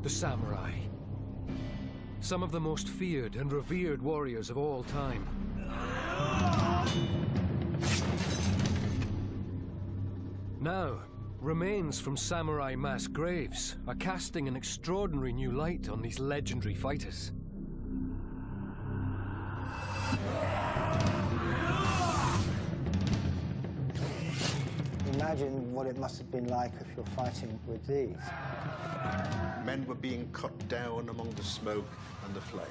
The samurai. Some of the most feared and revered warriors of all time. Now, remains from samurai mass graves are casting an extraordinary new light on these legendary fighters. Imagine what it must have been like if you're fighting with these. Men were being cut down among the smoke and the flames.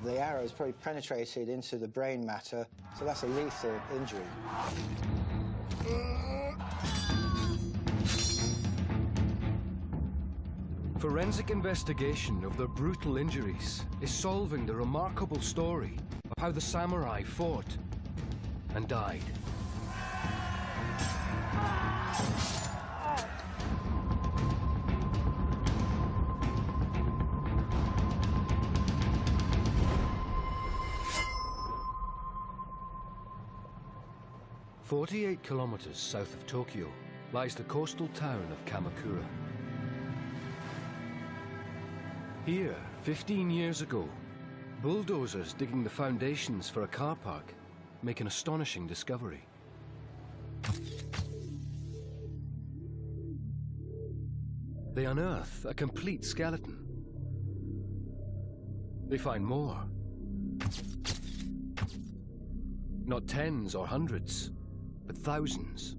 The arrows probably penetrated into the brain matter, so that's a lethal injury. Forensic investigation of their brutal injuries is solving the remarkable story of how the samurai fought and died. "48 kilometers south of Tokyo lies the coastal town of Kamakura. Here, 15 years ago, bulldozers digging the foundations for a car park make an astonishing discovery. They unearth a complete skeleton. They find more. Not tens or hundreds, but thousands.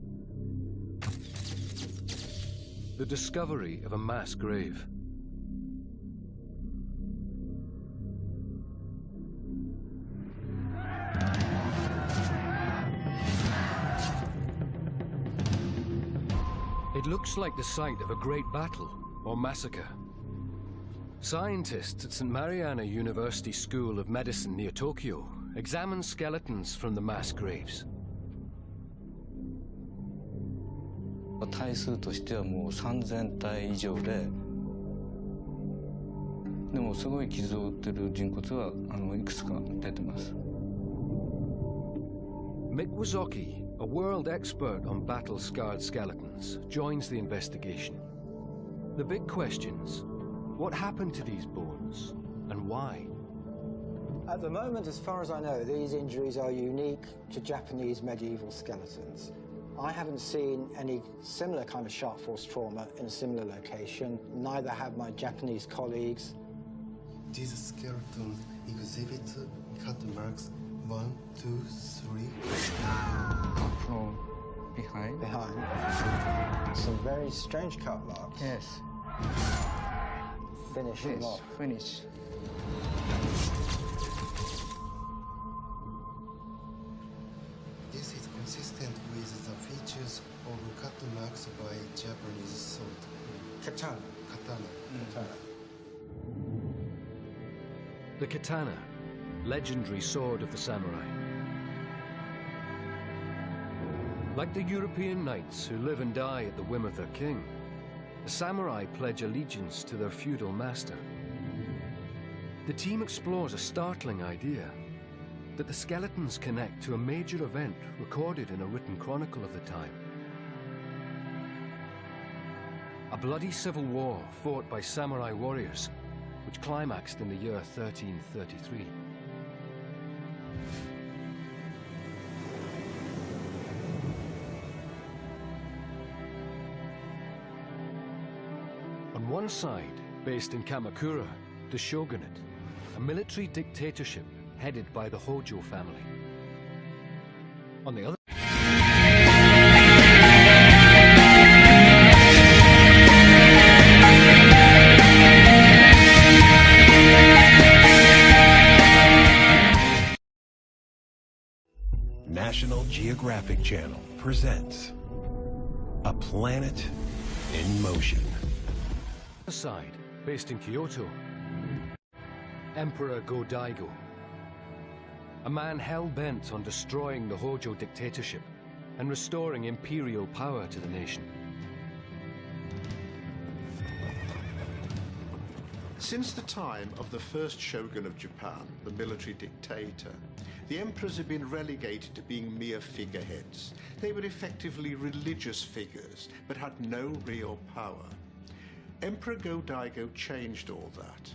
The discovery of a mass grave. It looks like the site of a great battle or massacre. Scientists at St. Mariana University School of Medicine near Tokyo examine skeletons from the mass graves. 体数としてはもう3000体以上で、でもすごい傷を負ってる人骨はいくつか出てます。Mick Wazocki, a world expert on battle-scarred skeletons, joins the investigation. The big questions: what happened to these bones, and why? At the moment, as far as I know, these injuries are unique to Japanese medieval skeletons. I haven't seen any similar kind of sharp force trauma in a similar location. Neither have my Japanese colleagues. These skeletons exhibit cut marks 1, 2, 3. From behind? Behind. Some very strange cut marks. Yes. Finish them off. Finish. This is consistent with the features of cut marks by Japanese sword. Katana. Katana. The katana, legendary sword of the samurai. Like the European knights who live and die at the whim of their king, the samurai pledge allegiance to their feudal master. The team explores a startling idea: that the skeletons connect to a major event recorded in a written chronicle of the time. A bloody civil war fought by samurai warriors, which climaxed in the year 1333. On one side, based in Kamakura, the shogunate, a military dictatorship headed by the Hojo family. On the other, National Geographic Channel presents A Planet in Motion. side, based in Kyoto, Emperor Go-Daigo, a man hell-bent on destroying the Hojo dictatorship and restoring imperial power to the nation. Since the time of the first shogun of Japan, the military dictator, the emperors had been relegated to being mere figureheads. They were effectively religious figures, but had no real power. Emperor Go-Daigo changed all that.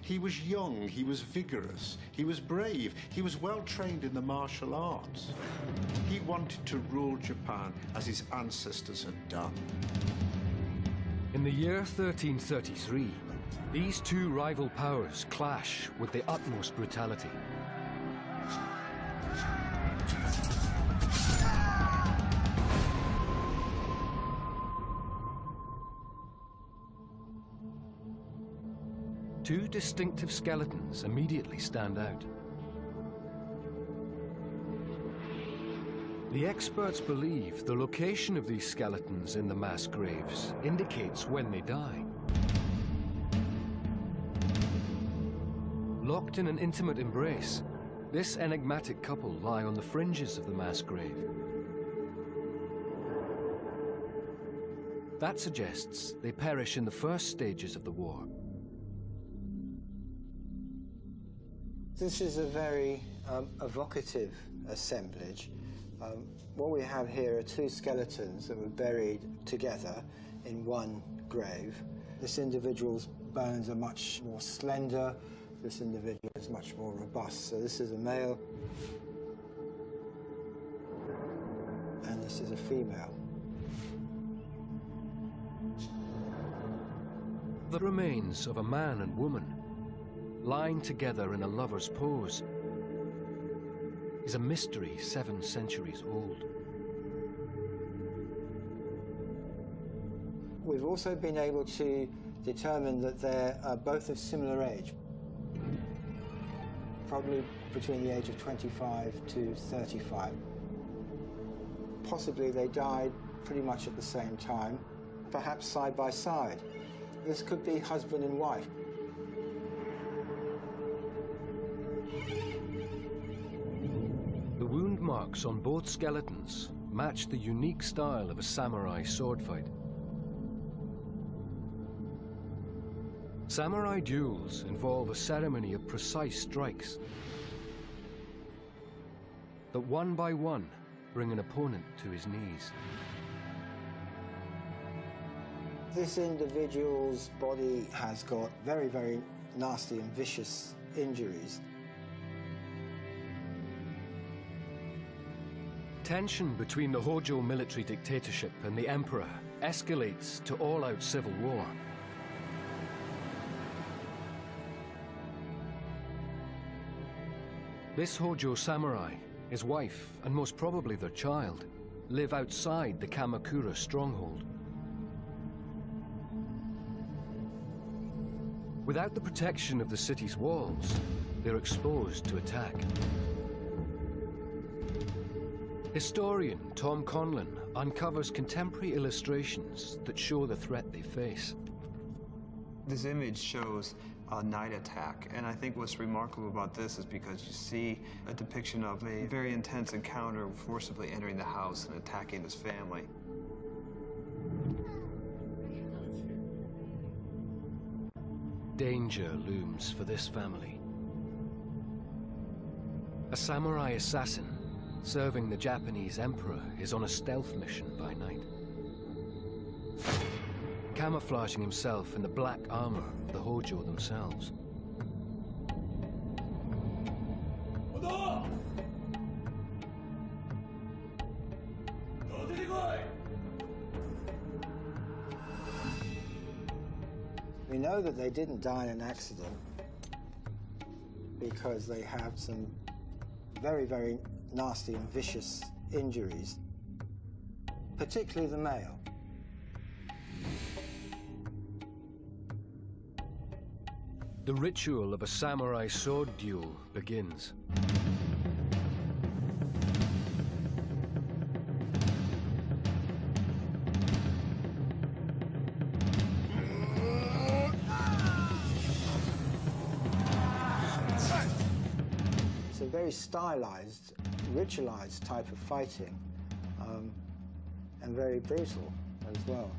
He was young, he was vigorous, he was brave, he was well trained in the martial arts. He wanted to rule Japan as his ancestors had done. In the year 1333, these two rival powers clash with the utmost brutality. Two distinctive skeletons immediately stand out. The experts believe the location of these skeletons in the mass graves indicates when they die. Locked in an intimate embrace, this enigmatic couple lie on the fringes of the mass grave. That suggests they perish in the first stages of the war. This is a very evocative assemblage. What we have here are two skeletons that were buried together in one grave. This individual's bones are much more slender. This individual is much more robust. So this is a male, and this is a female. The remains of a man and woman, lying together in a lover's pose, is a mystery 7 centuries old. We've also been able to determine that they're both of similar age, probably between the age of 25 to 35. Possibly they died pretty much at the same time, perhaps side by side. This could be husband and wife. The wound marks on both skeletons match the unique style of a samurai sword fight. Samurai duels involve a ceremony of precise strikes that one by one bring an opponent to his knees. This individual's body has got very, very nasty and vicious injuries. Tension between the Hojo military dictatorship and the emperor escalates to all-out civil war. This Hojo samurai, his wife, and most probably their child, live outside the Kamakura stronghold. Without the protection of the city's walls, they're exposed to attack. Historian Tom Conlon uncovers contemporary illustrations that show the threat they face. This image shows a night attack, and I think what's remarkable about this is because you see a depiction of a very intense encounter forcibly entering the house and attacking his family. Danger looms for this family. A samurai assassin serving the Japanese emperor is on a stealth mission by night, camouflaging himself in the black armor of the Hojo themselves. We know that they didn't die in an accident because they have some very, very nasty and vicious injuries, particularly the male. The ritual of a samurai sword duel begins. It's a very stylized, ritualized type of fighting, and very brutal as well.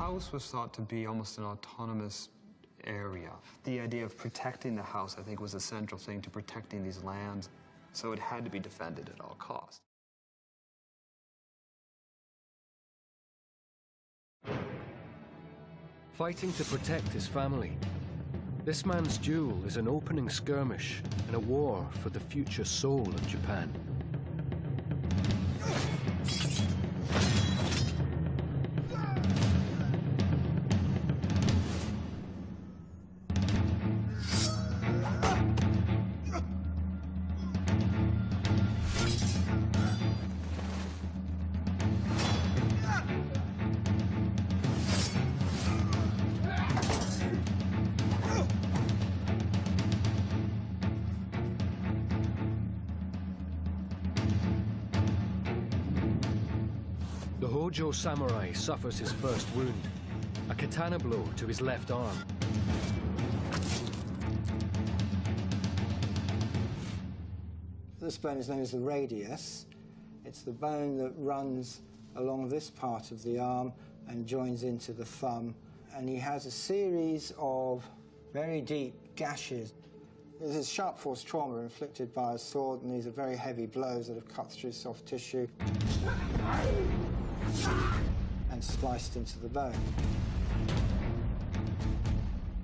house was thought to be almost an autonomous area. The idea of protecting the house, I think, was a central thing to protecting these lands, so it had to be defended at all costs. Fighting to protect his family. This man's duel is an opening skirmish in a war for the future soul of Japan. The Hojo samurai suffers his first wound, a katana blow to his left arm. This bone is known as the radius. It's the bone that runs along this part of the arm and joins into the thumb. And he has a series of very deep gashes. This is sharp force trauma inflicted by a sword, and these are very heavy blows that have cut through soft tissue and spliced into the bone.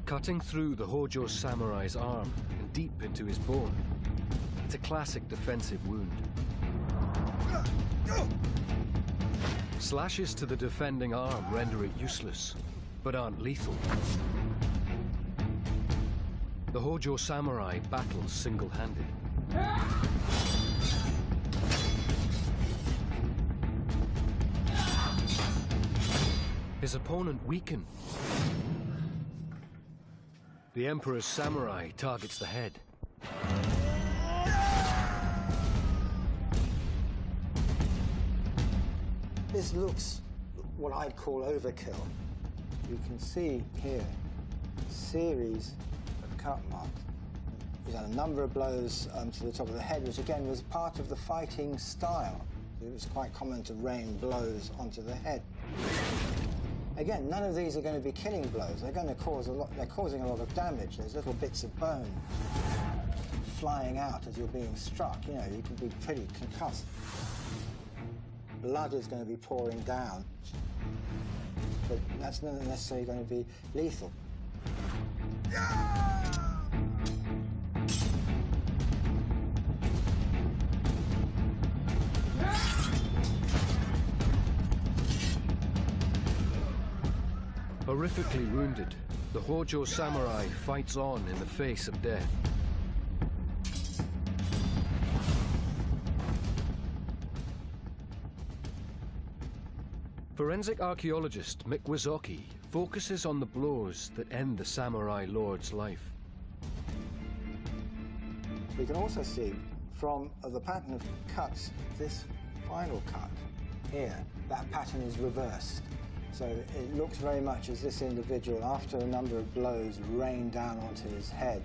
Cutting through the Hojo samurai's arm and deep into his bone. It's a classic defensive wound. Slashes to the defending arm render it useless, but aren't lethal. The Hojo samurai battles single-handed. His opponent weakened. The Emperor's samurai targets the head. This looks what I'd call overkill. You can see here a series of cut marks. He's had a number of blows to the top of the head, which again was part of the fighting style. It was quite common to rain blows onto the head. Again, none of these are going to be killing blows. They're going to cause a lot. They're causing a lot of damage. There's little bits of bone flying out as you're being struck. You know, you can be pretty concussed. Blood is going to be pouring down, but that's not necessarily going to be lethal. Horrifically wounded, the Hojo samurai fights on in the face of death. Forensic archaeologist Mick Wazocki focuses on the blows that end the samurai lord's life. We can also see from the pattern of cuts, this final cut here, that pattern is reversed. So it looks very much as this individual, after a number of blows rained down onto his head,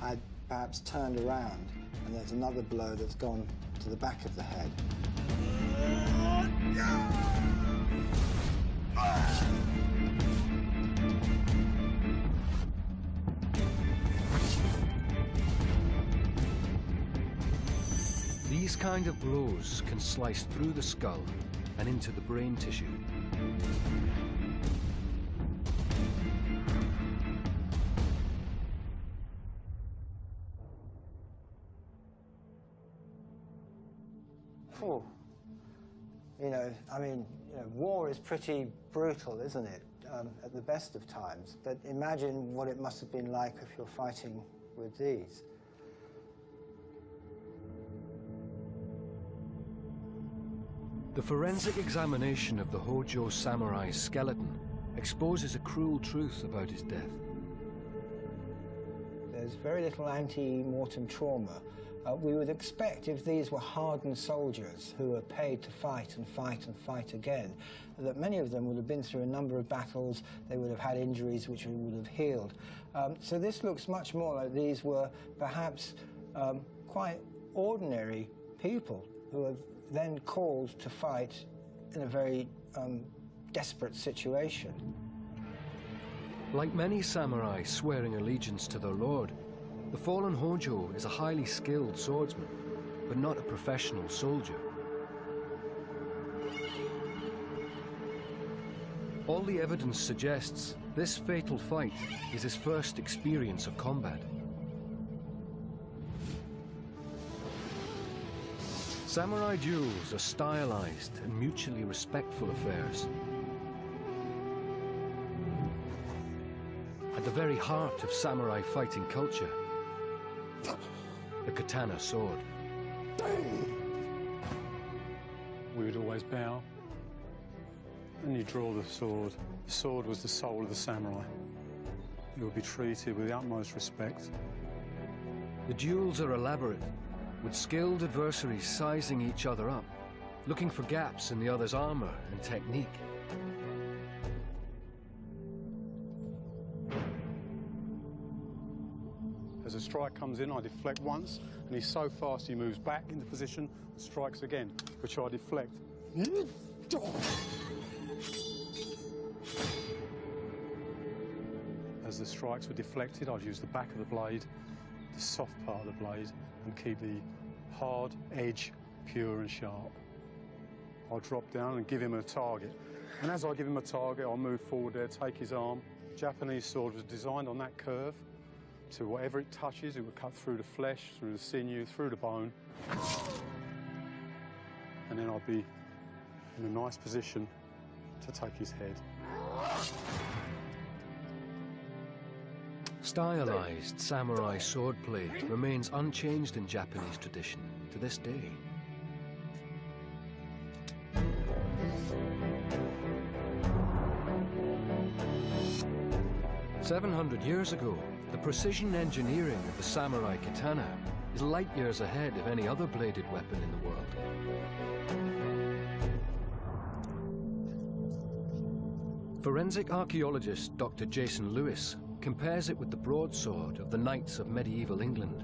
had perhaps turned around, and there's another blow that's gone to the back of the head. These kind of blows can slice through the skull and into the brain tissue. Oh, war is pretty brutal, isn't it, at the best of times? But imagine what it must have been like if you're fighting with these. The forensic examination of the Hojo samurai's skeleton exposes a cruel truth about his death. There's very little ante-mortem trauma. We would expect, if these were hardened soldiers who were paid to fight and fight and fight again, that many of them would have been through a number of battles, they would have had injuries which would have healed. So this looks much more like these were perhaps quite ordinary people who were then called to fight in a very desperate situation. Like many samurai swearing allegiance to their lord, the fallen Hojo is a highly skilled swordsman, but not a professional soldier. All the evidence suggests this fatal fight is his first experience of combat. Samurai duels are stylized and mutually respectful affairs. At the very heart of samurai fighting culture, the katana sword. We would always bow, and you draw the sword. The sword was the soul of the samurai. It would be treated with the utmost respect. The duels are elaborate, with skilled adversaries sizing each other up, looking for gaps in the other's armor and technique. As a strike comes in, I deflect once, and he's so fast he moves back into position and strikes again, which I deflect. As the strikes were deflected, I'd use the back of the blade, the soft part of the blade, and keep the hard edge pure and sharp. I'll drop down and give him a target. And as I give him a target, I'll move forward there, take his arm. The Japanese sword was designed on that curve, so whatever it touches, it would cut through the flesh, through the sinew, through the bone. And then I'll be in a nice position to take his head. Stylized samurai swordplay remains unchanged in Japanese tradition to this day. "700 years ago, the precision engineering of the samurai katana is light years ahead of any other bladed weapon in the world. Forensic archaeologist Dr. Jason Lewis compares it with the broadsword of the knights of medieval England.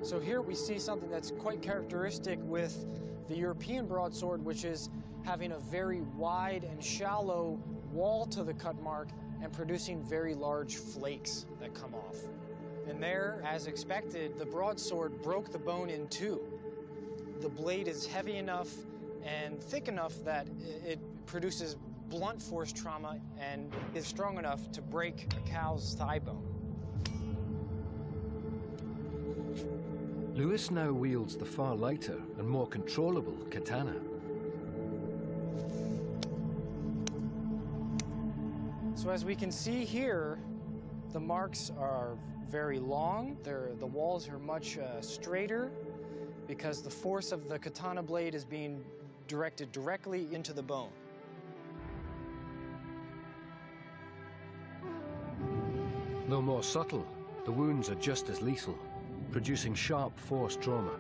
So here we see something that's quite characteristic with the European broadsword, which is having a very wide and shallow wall to the cut mark and producing very large flakes that come off. And there, as expected, the broadsword broke the bone in two. The blade is heavy enough and thick enough that it produces blunt force trauma and is strong enough to break a cow's thigh bone. Lewis now wields the far lighter and more controllable katana. So as we can see here, the marks are very long. The walls are much straighter because the force of the katana blade is being directed directly into the bone. Though more subtle, the wounds are just as lethal, producing sharp force trauma.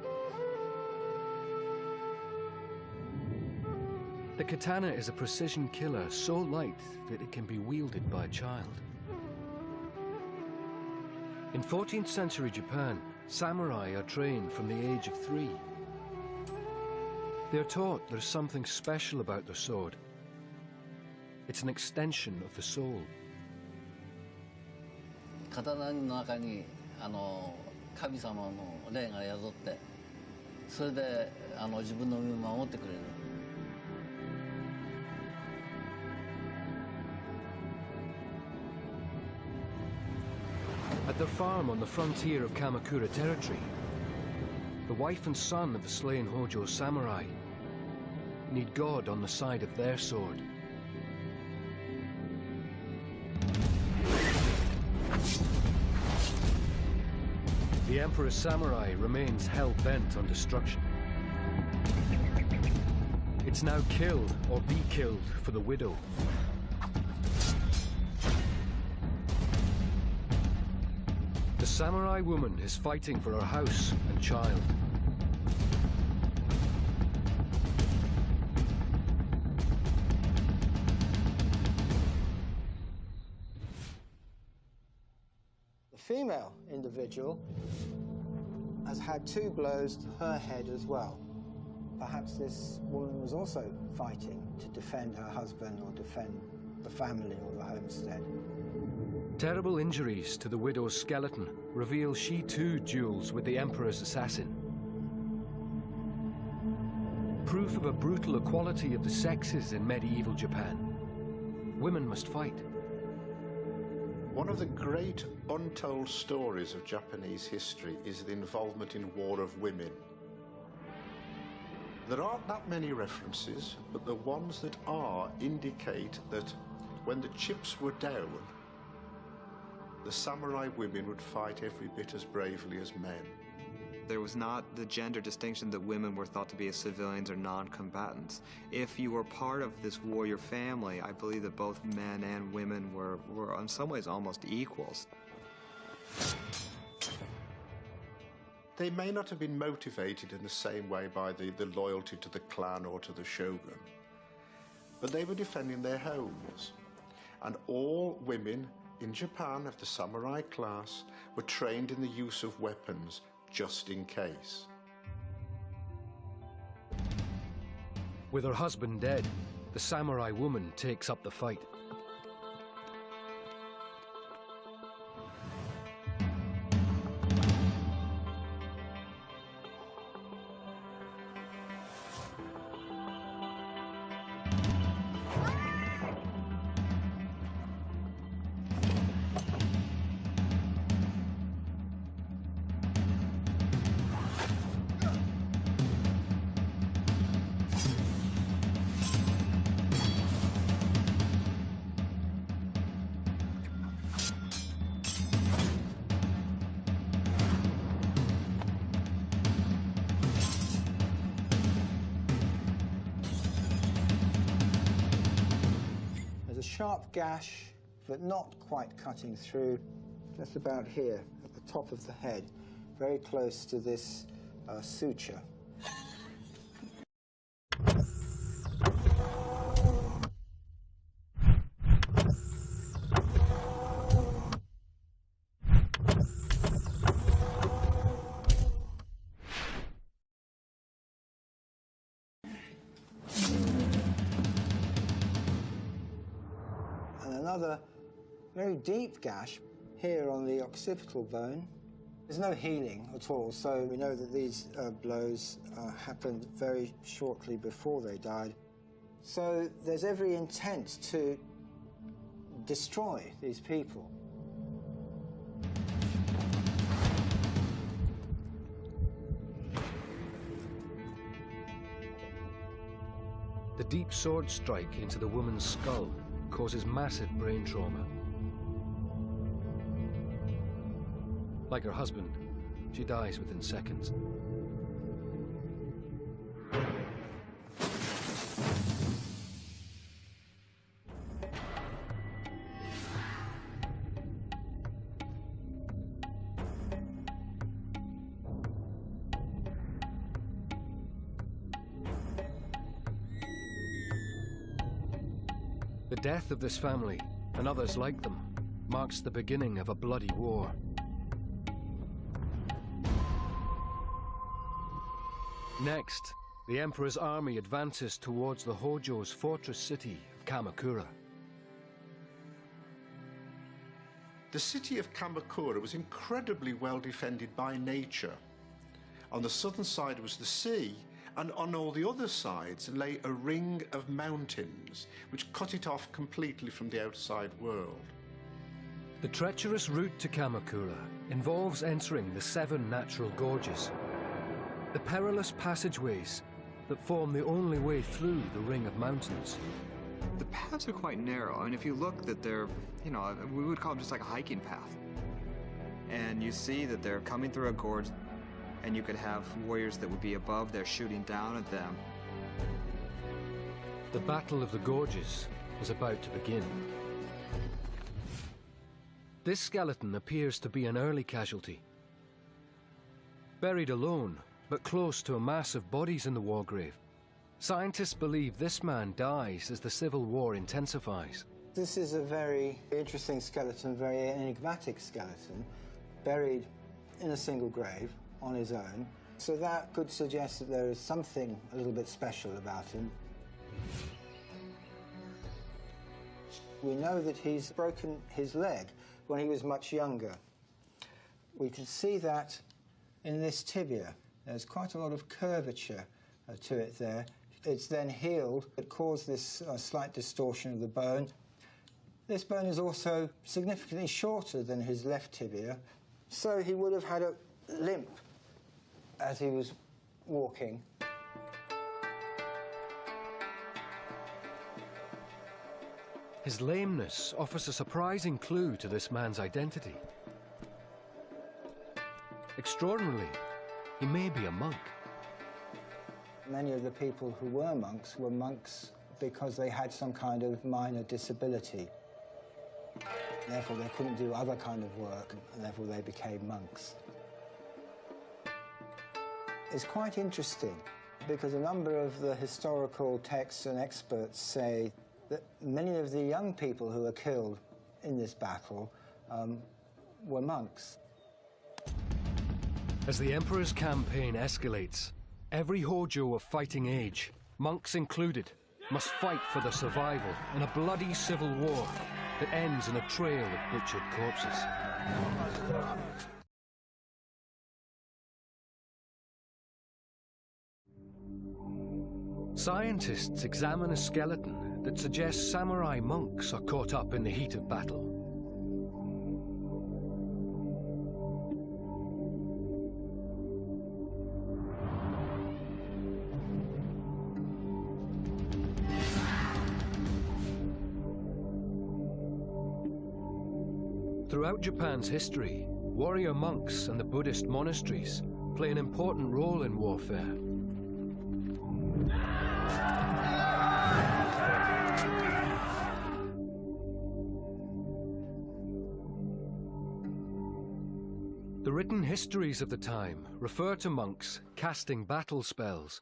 The katana is a precision killer so light that it can be wielded by a child. In 14th century Japan, samurai are trained from the age of 3. They're taught there's something special about their sword. It's an extension of the soul. 刀の中に神様の霊が宿って、それで自分の身を守ってくれる。At their farm on the frontier of Kamakura territory, the wife and son of the slain Hojo samurai need God on the side of their sword. The Emperor's samurai remains hell-bent on destruction. It's now kill or be killed for the widow. The samurai woman is fighting for her house and child. The female individual has had 2 blows to her head as well. perhaps this woman was also fighting to defend her husband or defend the family or the homestead. Terrible injuries to the widow's skeleton reveal she too duels with the Emperor's assassin. Proof of a brutal equality of the sexes in medieval Japan. Women must fight. One of the great untold stories of Japanese history is the involvement in war of women. There aren't that many references, but the ones that are indicate that when the chips were down, the samurai women would fight every bit as bravely as men. There was not the gender distinction that women were thought to be as civilians or non-combatants. If you were part of this warrior family, I believe that both men and women were in some ways almost equals. They may not have been motivated in the same way by the loyalty to the clan or to the shogun, but they were defending their homes. And all women in Japan of the samurai class were trained in the use of weapons just in case. With her husband dead, the samurai woman takes up the fight. There's a sharp gash, but not quite cutting through, just about here, at the top of the head, very close to this suture. Another very deep gash here on the occipital bone. There's no healing at all, so we know that these blows happened very shortly before they died. So there's every intent to destroy these people. The deep sword strike into the woman's skull causes massive brain trauma. Like her husband, she dies within seconds. The death of this family, and others like them, marks the beginning of a bloody war. Next, the Emperor's army advances towards the Hojo's fortress city of Kamakura. The city of Kamakura was incredibly well defended by nature. On the southern side was the sea, and on all the other sides lay a ring of mountains which cut it off completely from the outside world. The treacherous route to Kamakura involves entering the 7 natural gorges, the perilous passageways that form the only way through the ring of mountains. The paths are quite narrow, and if you look that they're, we would call them just like a hiking path. And you see that they're coming through a gorge, and you could have warriors that would be above there shooting down at them. The Battle of the Gorges is about to begin. This skeleton appears to be an early casualty. Buried alone, but close to a mass of bodies in the war grave, scientists believe this man dies as the civil war intensifies. This is a very interesting skeleton, very enigmatic skeleton, buried in a single grave on his own. So that could suggest that there is something a little bit special about him. We know that he's broken his leg when he was much younger. We can see that in this tibia. There's quite a lot of curvature to it there. It's then healed. It caused this slight distortion of the bone. This bone is also significantly shorter than his left tibia, so he would have had a limp as he was walking. His lameness offers a surprising clue to this man's identity. Extraordinarily, he may be a monk. Many of the people who were monks because they had some kind of minor disability. Therefore, they couldn't do other kind of work, and therefore they became monks. It's quite interesting because a number of the historical texts and experts say that many of the young people who were killed in this battle were monks. As the Emperor's campaign escalates, every Hojo of fighting age, monks included, must fight for their survival in a bloody civil war that ends in a trail of butchered corpses. Scientists examine a skeleton that suggests samurai monks are caught up in the heat of battle. Throughout Japan's history, warrior monks and the Buddhist monasteries play an important role in warfare. The written histories of the time refer to monks casting battle spells.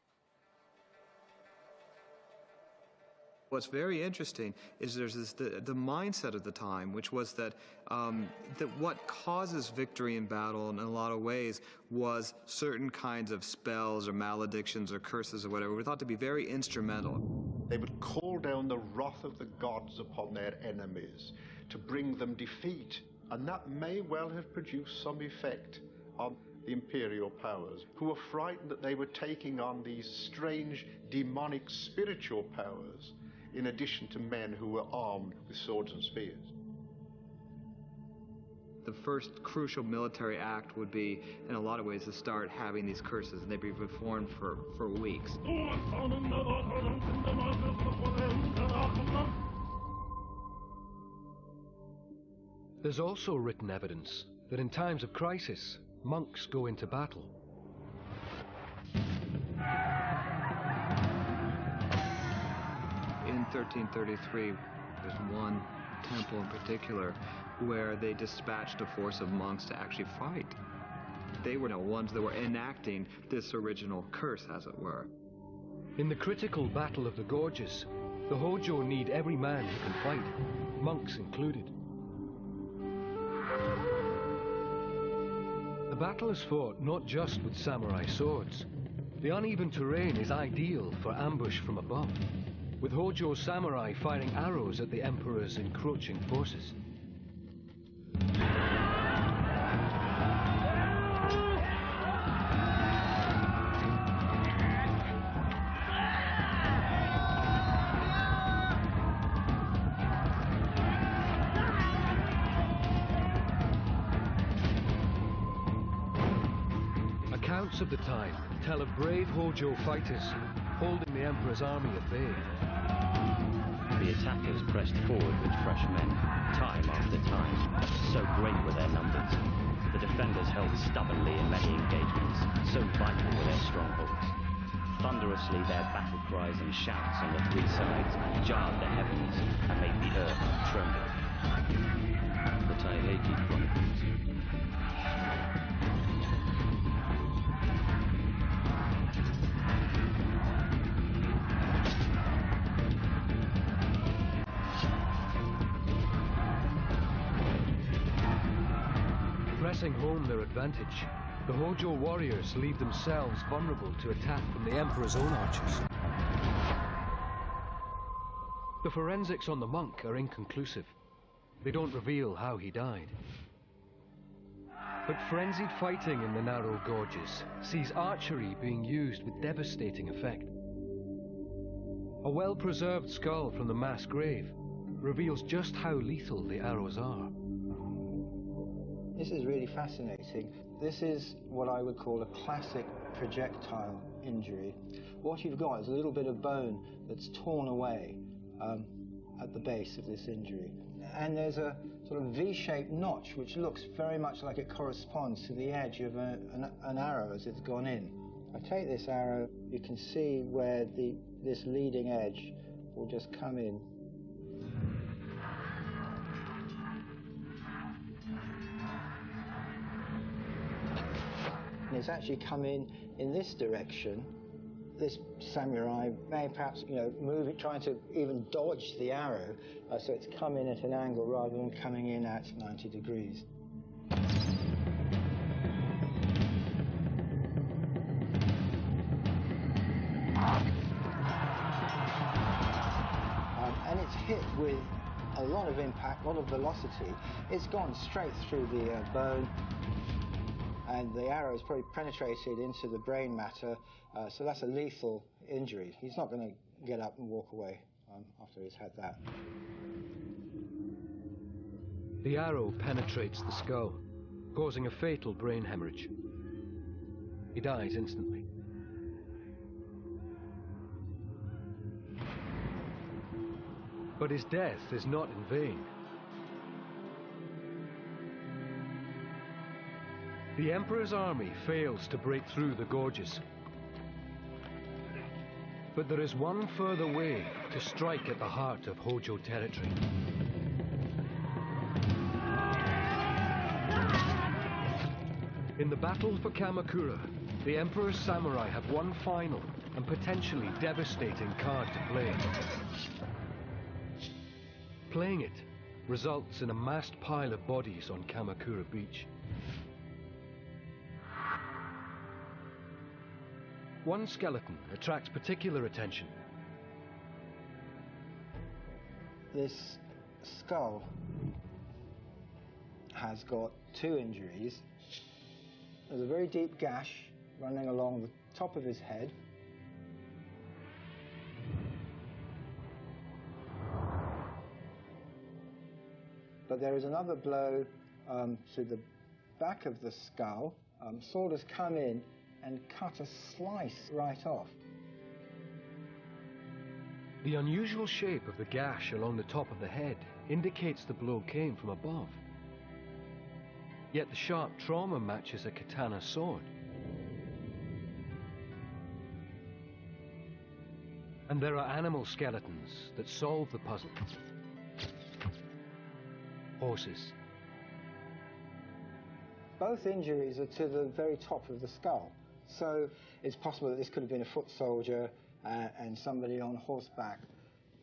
What's very interesting is there's the mindset of the time, which was that what causes victory in battle in a lot of ways was certain kinds of spells or maledictions or curses or whatever were thought to be very instrumental. They would call down the wrath of the gods upon their enemies to bring them defeat, and that may well have produced some effect on the imperial powers, who were frightened that they were taking on these strange demonic spiritual powers in addition to men who were armed with swords and spears. The first crucial military act would be, in a lot of ways, to start having these curses, and they'd be performed for weeks. There's also written evidence that in times of crisis, monks go into battle. In 1333, there's one temple in particular where they dispatched a force of monks to actually fight. They were the ones that were enacting this original curse, as it were. In the critical Battle of the Gorges, the Hojo need every man who can fight, monks included. The battle is fought not just with samurai swords. The uneven terrain is ideal for ambush from above, with Hojo samurai firing arrows at the Emperor's encroaching forces. Accounts of the time tell of brave Hojo fighters holding the Emperor's army at bay. The attackers pressed forward with fresh men, time after time. So great were their numbers. The defenders held stubbornly in many engagements, so vital were their strongholds. Thunderously their battle cries and shouts on the three sides jarred the heavens and made the earth tremble. The Taileki Chronicles. Pressing home their advantage, The Hojo warriors leave themselves vulnerable to attack from the Emperor's own archers. The forensics on the monk are inconclusive. They don't reveal how he died. But frenzied fighting in the narrow gorges sees archery being used with devastating effect. A well-preserved skull from the mass grave reveals just how lethal the arrows are. This is really fascinating. This is what I would call a classic projectile injury. What you've got is a little bit of bone that's torn away at the base of this injury. And there's a sort of V-shaped notch which looks very much like it corresponds to the edge of an arrow as it's gone in. I take this arrow, you can see where this leading edge will just come in. And it's actually come in this direction. This samurai may perhaps, move it, trying to even dodge the arrow, so it's come in at an angle rather than coming in at 90 degrees. And it's hit with a lot of impact, a lot of velocity. It's gone straight through the bone, and the arrow has probably penetrated into the brain matter, so that's a lethal injury. He's not going to get up and walk away after he's had that. The arrow penetrates the skull, causing a fatal brain hemorrhage. He dies instantly. But his death is not in vain. The Emperor's army fails to break through the gorges. But there is one further way to strike at the heart of Hojo territory. In the battle for Kamakura, the Emperor's samurai have one final and potentially devastating card to play. Playing it results in a massed pile of bodies on Kamakura Beach. One skeleton attracts particular attention. This skull has got two injuries. There's a very deep gash running along the top of his head. But there is another blow to the back of the skull. Sword has come in and cut a slice right off. The unusual shape of the gash along the top of the head indicates the blow came from above. Yet the sharp trauma matches a katana sword. And there are animal skeletons that solve the puzzle. Horses. Both injuries are to the very top of the skull. So it's possible that this could have been a foot soldier and somebody on horseback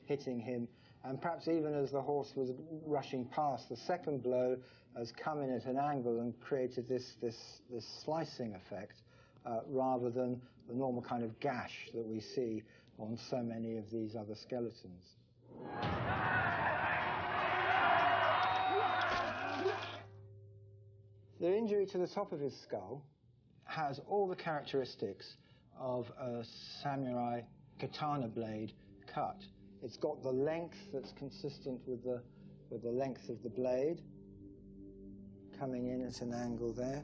hitting him. And perhaps even as the horse was rushing past, the second blow has come in at an angle and created this slicing effect rather than the normal kind of gash that we see on so many of these other skeletons. The injury to the top of his skull has all the characteristics of a samurai katana blade cut. It's got the length that's consistent with the length of the blade, coming in at an angle there.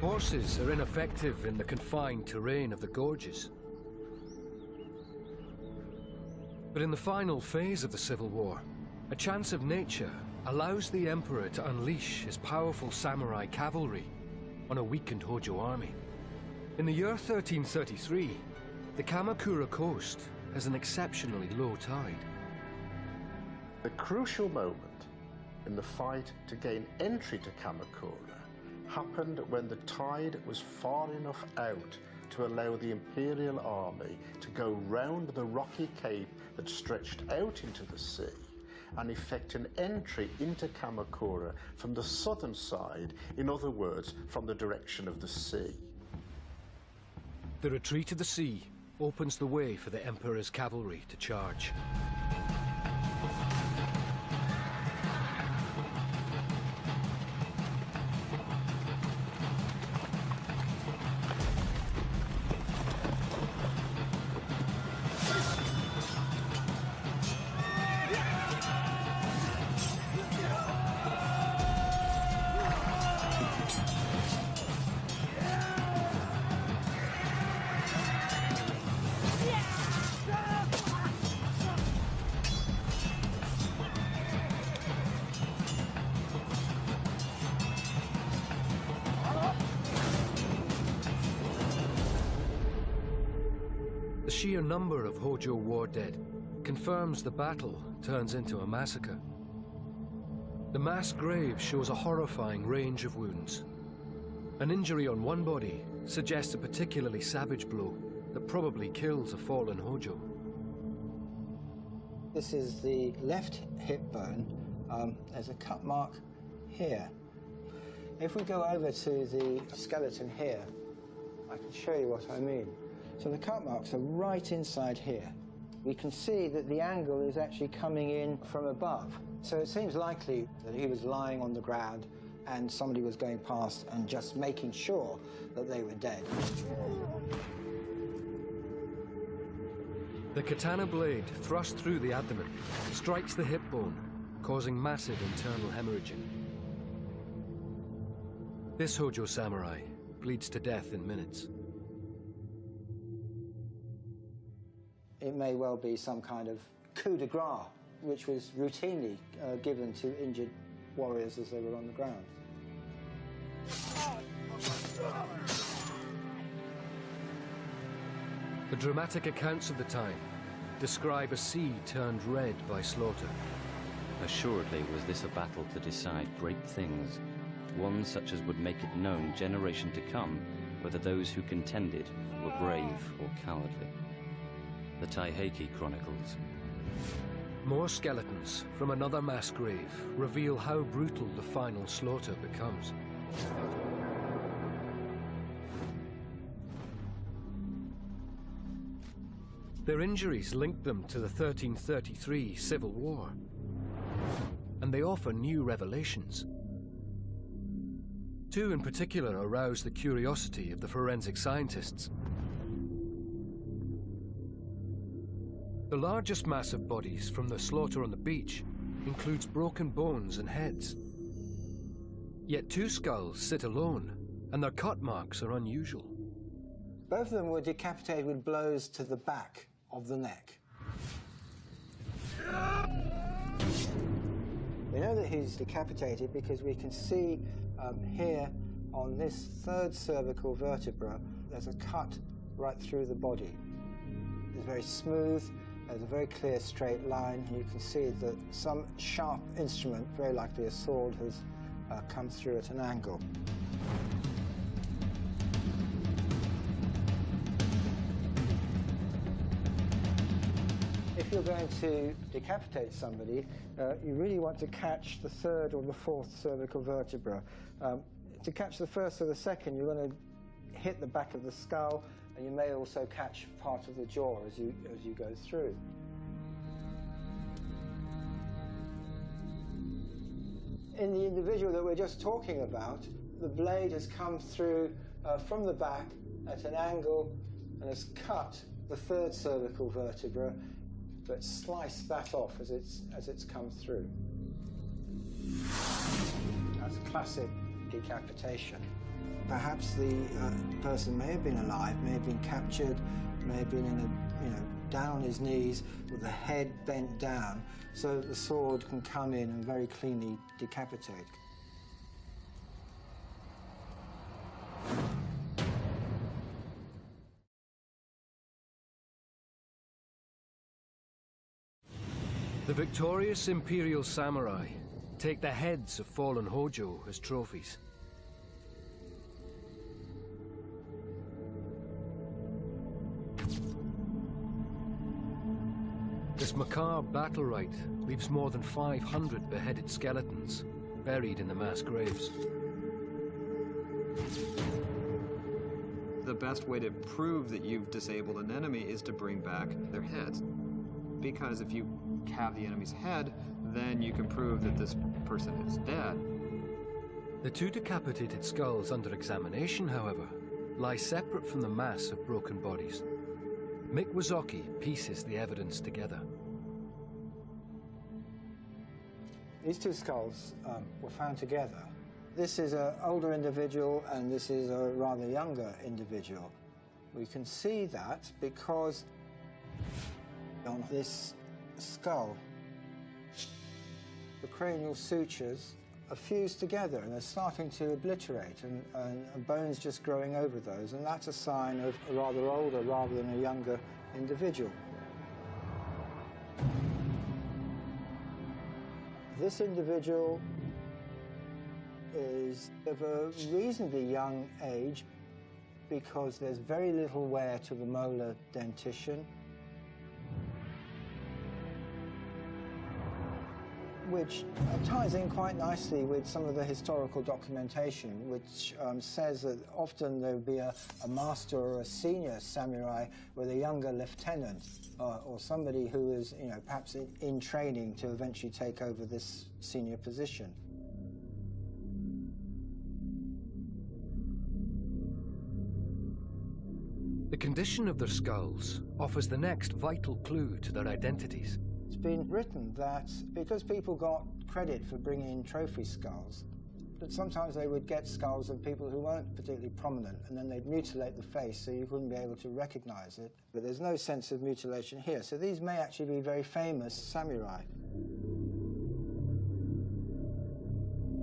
Horses are ineffective in the confined terrain of the gorges. But in the final phase of the Civil War, a chance of nature allows the Emperor to unleash his powerful samurai cavalry on a weakened Hojo army. In the year 1333, the Kamakura coast has an exceptionally low tide. The crucial moment in the fight to gain entry to Kamakura happened when the tide was far enough out to allow the Imperial army to go round the rocky cape that stretched out into the sea and effect an entry into Kamakura from the southern side, in other words, from the direction of the sea. The retreat of the sea opens the way for the Emperor's cavalry to charge. The sheer number of Hojo war dead confirms the battle turns into a massacre. The mass grave shows a horrifying range of wounds. An injury on one body suggests a particularly savage blow that probably kills a fallen Hojo. This is the left hip bone. There's a cut mark here. If we go over to the skeleton here, I can show you what I mean. So the cut marks are right inside here. We can see that the angle is actually coming in from above. So it seems likely that he was lying on the ground and somebody was going past and just making sure that they were dead. The katana blade, thrust through the abdomen, strikes the hip bone, causing massive internal hemorrhaging. This Hojo samurai bleeds to death in minutes. It may well be some kind of coup de grace, which was routinely given to injured warriors as they were on the ground. The dramatic accounts of the time describe a sea turned red by slaughter. Assuredly was this a battle to decide great things, one such as would make it known generation to come whether those who contended were brave or cowardly. The Taiheki Chronicles. More skeletons from another mass grave reveal how brutal the final slaughter becomes. Their injuries linked them to the 1333 Civil War, and they offer new revelations. Two in particular arouse the curiosity of the forensic scientists. The largest mass of bodies from the slaughter on the beach includes broken bones and heads. Yet two skulls sit alone, and their cut marks are unusual. Both of them were decapitated with blows to the back of the neck. We know that he's decapitated because we can see here on this third cervical vertebra, there's a cut right through the body. It's very smooth. There's a very clear straight line. You can see that some sharp instrument, very likely a sword, has come through at an angle. If you're going to decapitate somebody, you really want to catch the third or the fourth cervical vertebra. To catch the first or the second, you're going to hit the back of the skull, and you may also catch part of the jaw as you go through. In the individual that we're just talking about, the blade has come through from the back at an angle and has cut the third cervical vertebra, but sliced that off as it's come through. That's classic decapitation. Perhaps the person may have been alive, may have been captured, may have been down on his knees with the head bent down, so that the sword can come in and very cleanly decapitate. The victorious imperial samurai take the heads of fallen Hojo as trophies. This macabre battle rite leaves more than 500 beheaded skeletons buried in the mass graves. The best way to prove that you've disabled an enemy is to bring back their heads. Because if you have the enemy's head, then you can prove that this person is dead. The two decapitated skulls under examination, however, lie separate from the mass of broken bodies. Mick Wazocki pieces the evidence together. These two skulls were found together. This is an older individual and this is a rather younger individual. We can see that because on this skull, the cranial sutures are fused together and they're starting to obliterate and bones just growing over those, and that's a sign of a rather older rather than a younger individual. This individual is of a reasonably young age because there's very little wear to the molar dentition, which ties in quite nicely with some of the historical documentation, which says that often there would be a master or a senior samurai with a younger lieutenant or somebody who is, perhaps in training to eventually take over this senior position. The condition of their skulls offers the next vital clue to their identities. It's been written that because people got credit for bringing in trophy skulls, that sometimes they would get skulls of people who weren't particularly prominent, and then they'd mutilate the face so you wouldn't be able to recognize it. But there's no sense of mutilation here, so these may actually be very famous samurai.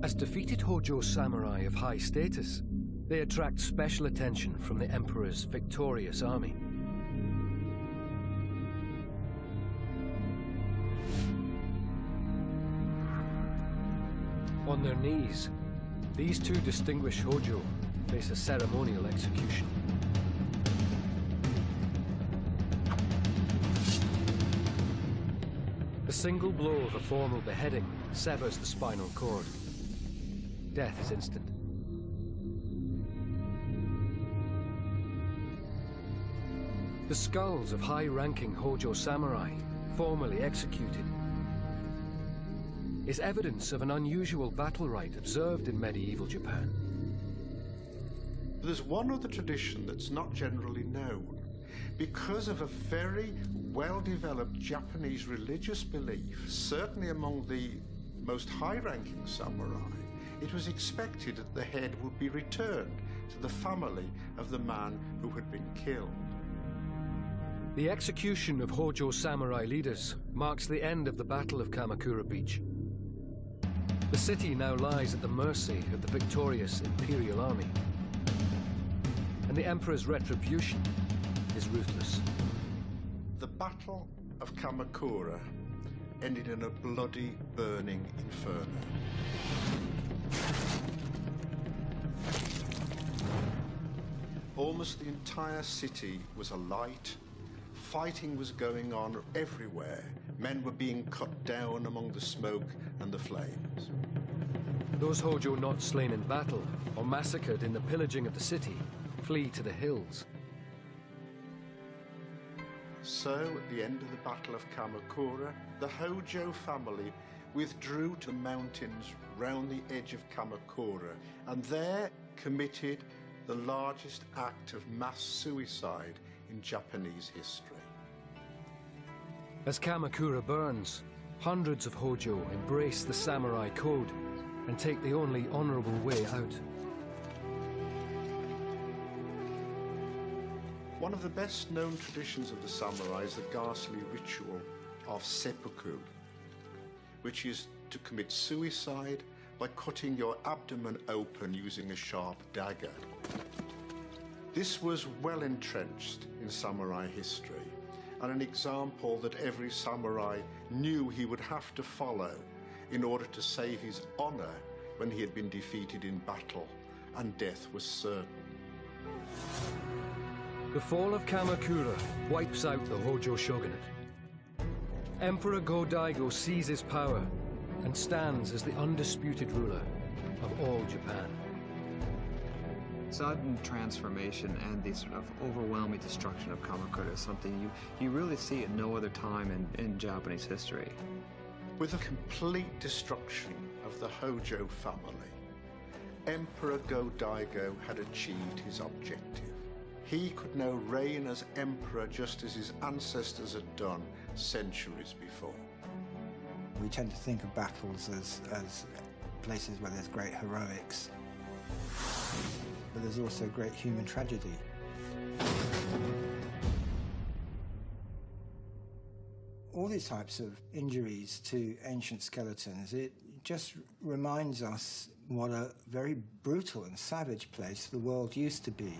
As defeated Hojo samurai of high status, they attract special attention from the Emperor's victorious army. On their knees, these two distinguished Hojo face a ceremonial execution. The single blow of a formal beheading severs the spinal cord. Death is instant. The skulls of high-ranking Hojo samurai, formally executed, is evidence of an unusual battle rite observed in medieval Japan. There's one other tradition that's not generally known. Because of a very well-developed Japanese religious belief, certainly among the most high-ranking samurai, it was expected that the head would be returned to the family of the man who had been killed. The execution of Hojo samurai leaders marks the end of the Battle of Kamakura Beach. The city now lies at the mercy of the victorious Imperial Army, and the Emperor's retribution is ruthless. The Battle of Kamakura ended in a bloody, burning inferno. Almost the entire city was alight. Fighting was going on everywhere. Men were being cut down among the smoke and the flames. Those Hojo not slain in battle or massacred in the pillaging of the city flee to the hills. So, at the end of the Battle of Kamakura, the Hojo family withdrew to the mountains round the edge of Kamakura and there committed the largest act of mass suicide in Japanese history. As Kamakura burns, hundreds of Hojo embrace the samurai code and take the only honorable way out. One of the best known traditions of the samurai is the ghastly ritual of seppuku, which is to commit suicide by cutting your abdomen open using a sharp dagger. This was well entrenched in samurai history, and an example that every samurai knew he would have to follow in order to save his honor when he had been defeated in battle and death was certain. The fall of Kamakura wipes out the Hojo shogunate. Emperor Go-Daigo seizes power and stands as the undisputed ruler of all Japan. Sudden transformation and the sort of overwhelming destruction of Kamakura is something you really see at no other time in Japanese history. With the complete destruction of the Hojo family, Emperor Go-Daigo had achieved his objective. He could now reign as emperor just as his ancestors had done centuries before. We tend to think of battles as places where there's great heroics, but there's also great human tragedy. All these types of injuries to ancient skeletons, it just reminds us what a very brutal and savage place the world used to be.